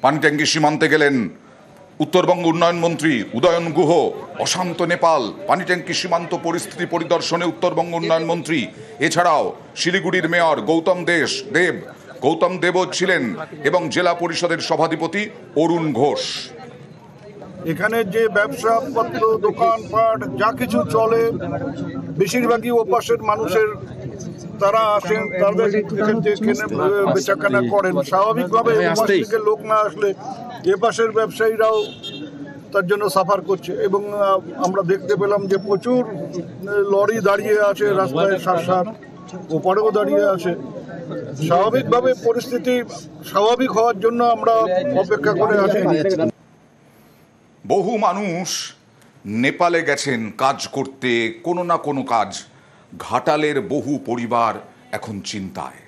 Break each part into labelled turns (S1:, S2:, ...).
S1: পানিট্যাঙ্কি সীমান্তে গেলেন উত্তরবঙ্গ উন্নয়ন মন্ত্রী উদয়ন গুহ। অশান্ত নেপাল, পানিট্যাঙ্কি সীমান্ত পরিস্থিতি পরিদর্শনে উত্তরবঙ্গ উন্নয়ন মন্ত্রী। এছাড়াও শিলিগুড়ির মেয়র গৌতম দেবও ছিলেন এবং জেলা পরিষদের সভাধিপতি অরুণ ঘোষ।
S2: এখানে যে ব্যবসাপত্র, দোকানপাট যা কিছু চলে, বেশিরভাগই ওপাশের মানুষের, তারা আসেন, তাদের বেচাকেনা করেন। স্বাভাবিকভাবে থেকে লোক না আসলে এপাশের ব্যবসায়ীরাও তার জন্য সাফার করছে। এবং আমরা দেখতে পেলাম যে প্রচুর লরি দাঁড়িয়ে আছে রাস্তায়, সার ওপারেও দাঁড়িয়ে আছে। স্বাভাবিকভাবে পরিস্থিতি স্বাভাবিক হওয়ার জন্য আমরা অপেক্ষা করে আছি।
S1: বহু মানুষ নেপালে গেছেন কাজ করতে, কোনো না কোনো কাজ। ঘাটালের বহু পরিবার এখন চিন্তায়।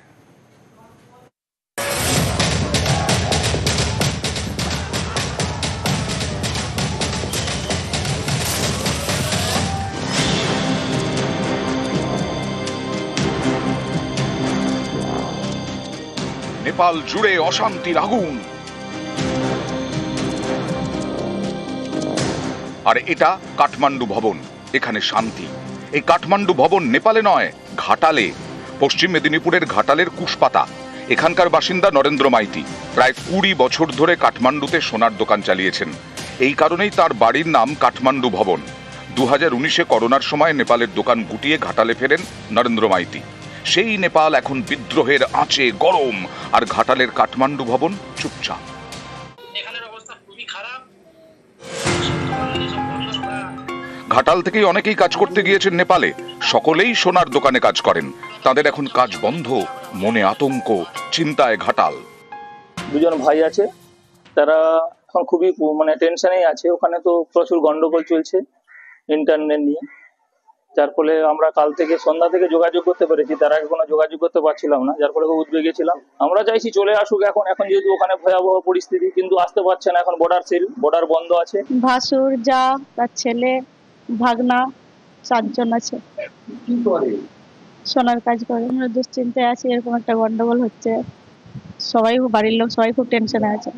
S1: নেপাল জুড়ে অশান্তির আগুন। আর এটা কাঠমান্ডু ভবন, এখানে শান্তি। এই কাঠমান্ডু ভবন নেপালে নয়, ঘাটালে, পশ্চিম মেদিনীপুরের ঘাটালের কুশপাতা। এখানকার বাসিন্দা নরেন্দ্র মাইতি প্রায় 20 বছর ধরে কাঠমান্ডুতে সোনার দোকান চালিয়েছেন। এই কারণেই তার বাড়ির নাম কাঠমান্ডু ভবন। 2019-এ করোনার সময় নেপালের দোকান গুটিয়ে ঘাটালে ফেরেন নরেন্দ্র মাইতি। সেই নেপাল এখন বিদ্রোহের আঁচে গরম, আর ঘাটালের কাঠমান্ডু ভবন চুপচাপ। ঘাটাল থেকেই অনেকেই কাজ করতে গিয়েছেন নেপালে। সকলেই সোনার দোকানে কাজ করেন। তাদের এখন কাজ বন্ধ, মনে আতঙ্ক, চিন্তায় ঘাটাল।
S3: দুজন ভাই আছে, তারা এখন খুবই টেনশনেই আছে। ওখানে তো প্রচুর গন্ডগোল চলছে ইন্টারনেট নিয়ে, যার ফলে আমরা কাল থেকে সন্ধ্যা থেকে যোগাযোগ করতে পেরেছি, তার আগে কোনো যোগাযোগ করতে পারছিলাম না, যার ফলে খুব উদ্বেগে ছিলাম। আমরা চাইছি চলে আসুক এখন যেহেতু ওখানে ভয়াবহ পরিস্থিতি, কিন্তু আসতে পারছে না। এখন বর্ডার বন্ধ আছে।
S4: ভাসুর, যা, তার ছেলে, ভাগনা 7 জন আছে। সোনার কাজ করে। আমরা দুশ্চিন্তায় আছি, এরকম একটা গন্ডগোল হচ্ছে। বাড়ির লোক সবাই খুব টেনশনে আছে।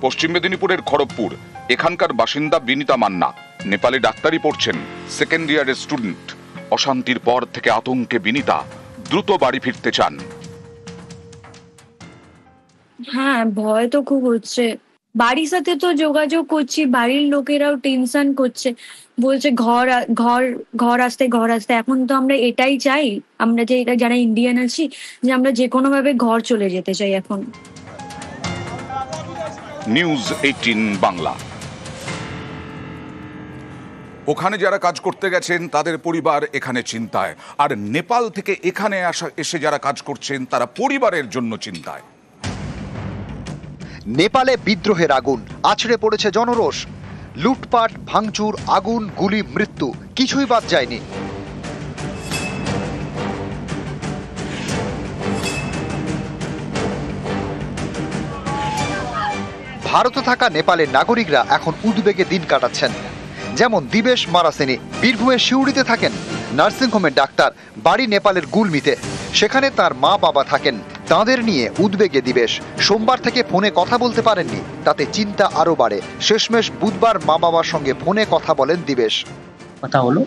S1: পশ্চিম মেদিনীপুরের খড়গপুর, এখানকার বাসিন্দা বিনীতা মান্না নেপালে ডাক্তারি পড়ছেন, 2nd ইয়ারের স্টুডেন্ট। অশান্তির পর থেকে আতঙ্কে বিনীতা দ্রুত বাড়ি ফিরতে চান।
S5: হ্যাঁ, ভয় তো খুব হচ্ছে। বাড়ির সাথে তো যোগাযোগ করছি, বাড়ির লোকেরাও টেনশন করছে, বলছে ঘর আসতে। এখন তো আমরা এটাই চাই, আমরা যে এটা যারা ইন্ডিয়ান আছি, যে আমরা যে কোনো ভাবে ঘর চলে যেতে চাই এখন।
S1: নিউজ 18 বাংলা। ওখানে যারা কাজ করতে গেছেন তাদের পরিবার এখানে চিন্তায়, আর নেপাল থেকে এখানে এসে যারা কাজ করছেন তারা পরিবারের জন্য চিন্তায়।
S6: নেপালে বিদ্রোহের আগুন, আছড়ে পড়েছে জনরোষ। লুটপাট, ভাঙচুর, আগুন, গুলি, মৃত্যু, কিছুই বাদ যায়নি। ভারতে থাকা নেপালের নাগরিকরা এখন উদ্বেগে দিন কাটাচ্ছেন। যেমন দিবেশ মারাসেনি বীরভূমের সিউড়িতে থাকেন, নার্সিংহোমের ডাক্তার, বাড়ি নেপালের গুলমিতে। সেখানে তার মা বাবা থাকেন। তাঁদের নিয়ে উদ্বেগে দিবেশ। সোমবার থেকে ফোনে কথা বলতে পারেননি, তাতে চিন্তা আরো বাড়ে। শেষমেশ বুধবার মা বাবার সঙ্গে ফোনে কথা বলেন দিবেশ।
S7: কথা হলো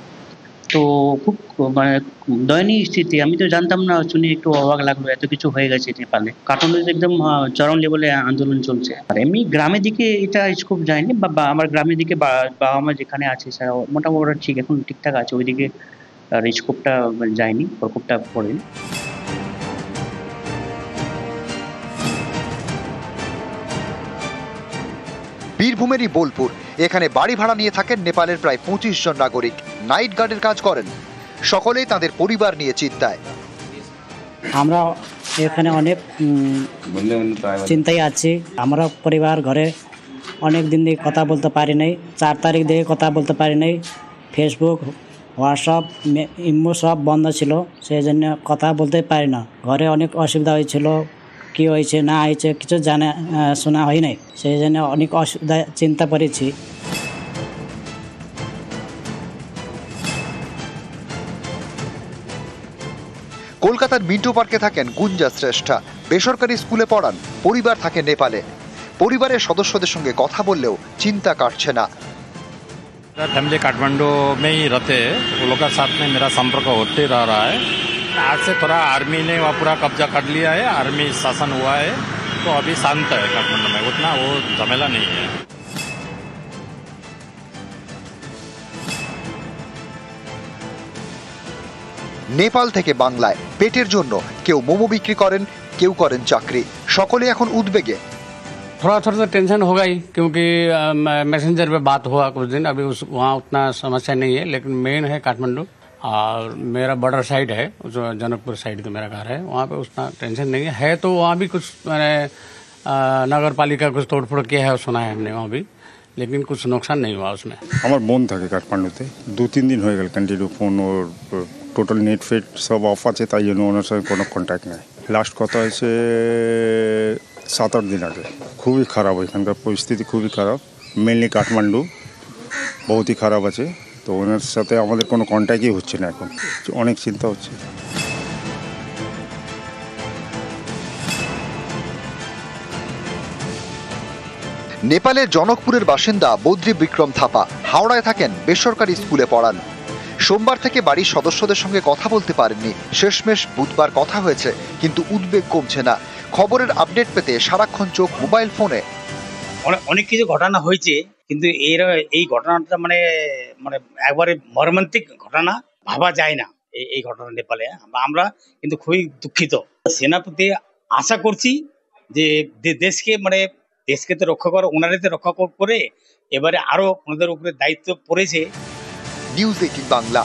S7: তো খুব দয়নীয় স্থিতি। আমি তো জানতাম না, শুনে একটু অবাক লাগলো, এত কিছু হয়ে গেছে নেপালে। কাঠমান্ডুতে একদম চরম লেভেলে আন্দোলন চলছে। আর এমনি গ্রামের দিকে এটা স্কোপ যায়নি, বা আমার গ্রামের দিকে বাবা মা যেখানে আছে মোটামুটি ঠিক, এখন ঠিকঠাক আছে। ওইদিকে স্কোপটা যায়নি, প্রকোপটা পড়েনি।
S6: বীরভূমেরই বোলপুর, এখানে বাড়ি ভাড়া নিয়ে থাকেন নেপালের প্রায় 25 জন নাগরিক। নাইট গার্ডের কাজ করেন। সকলেই তাদের পরিবার নিয়ে চিন্তায়।
S8: আমরা এখানে অনেক চিন্তায় আছি। আমরা পরিবার ঘরে অনেক দিন থেকে কথা বলতে পারি নাই। 4 তারিখ থেকে কথা বলতে পারি নাই। ফেসবুক, হোয়াটসঅ্যাপ, ইমো সব বন্ধ ছিল, সেই জন্য কথা বলতে পারি না। ঘরে অনেক অসুবিধা হয়েছিল, কি হয়েছে না হয়েছে কিছু শোনা হয় নাই, সেই জন্য অনেক অসুবিধা চিন্তা করেছি।
S6: কলকাতার মিন্টো পার্কে থাকেন গুঞ্জা শ্রেষ্ঠা। বেসরকারি স্কুলে পড়ান, পরিবার থাকে নেপালে। পরিবারের সদস্যদের সঙ্গে কথা বললেও চিন্তা কাটছে না।
S9: फैमिली काठमांडू में ही रहते हैं, वो लोग के साथ में मेरा संपर्क होते रह रहा है। आज से थोड़ा आर्मी ने वहाँ पूरा कब्जा कर लिया है, आर्मी शासन हुआ है, तो अभी शांत है काठमांडू में, उतना वो झमेला नहीं है।
S6: নেপাল থেকে বাংলায় পেটের জন্য কেউ মোমো বিক্রি করেন, কেউ করেন চাকরি। সকলে এখন উদ্বেগে।
S10: थोड़ा थोड़ा तो टेंशन होगा ही, क्योंकि मैसेंजर पे बात हुआ कुछ दिन, अभी वहाँ उतना समस्या नहीं है, लेकिन मेन है काठमांडू और मेरा बॉर्डर साइड है, जो जनकपुर साइड का मेरा घर है, वहाँ पे उतना टेंशन नहीं है। तो वहाँ भी कुछ मैंने नगर पालिका कुछ तोड़फोड़ किया है सुना है हमने वहाँ भी, लेकिन कुछ नुकसान नहीं हुआ उसमें।
S11: আমার বোন থাকে কাঠমান্ডুতে, 2-3 দিন হয়ে গেল কন্টিনিউ ফোন, ওর টোটাল নেট ফেট সব অফ আছে, তাই জন্য ওনার সঙ্গে কোনো কন্ট্যাক্ট নেই। লাস্ট কথা হয়েছে 7-8 দিন আগে। খুবই খারাপ, এখানকার পরিস্থিতি খুবই খারাপ, মেনলি কাঠমান্ডু বহুতই খারাপ আছে। তো ওনার সাথে আমাদের কোনো কন্ট্যাক্টই হচ্ছে না, এখন অনেক চিন্তা হচ্ছে।
S6: নেপালের জনকপুরের বাসিন্দা বদ্রী বিক্রম থাপা হাওড়ায় থাকেন, বেসরকারি স্কুলে পড়ান। সোমবার থেকে বাড়ির সদস্যদের সঙ্গে কথা বলতে পারেননি। শেষমেশ বুধবার কথা হয়েছে, কিন্তু উদ্বেগ কমছে না। খবরের আপডেট পেতে সারাক্ষণ চোখ মোবাইল ফোনে।
S12: অনেক কিছু ঘটনা হয়েছে, কিন্তু এই ঘটনাটা মানে মানে একবারে মর্মান্তিক ঘটনা, ভাবা যায় না এই ঘটনা নেপালে। আমরা কিন্তু খুবই দুঃখিত। সেনাপতি আশা করছি যে দেশকে তো রক্ষা করে, ওনারে তো রক্ষা করে, এবারে আরো ওনাদের উপরে দায়িত্ব পড়েছে।
S6: নিউজ 18 বাংলা।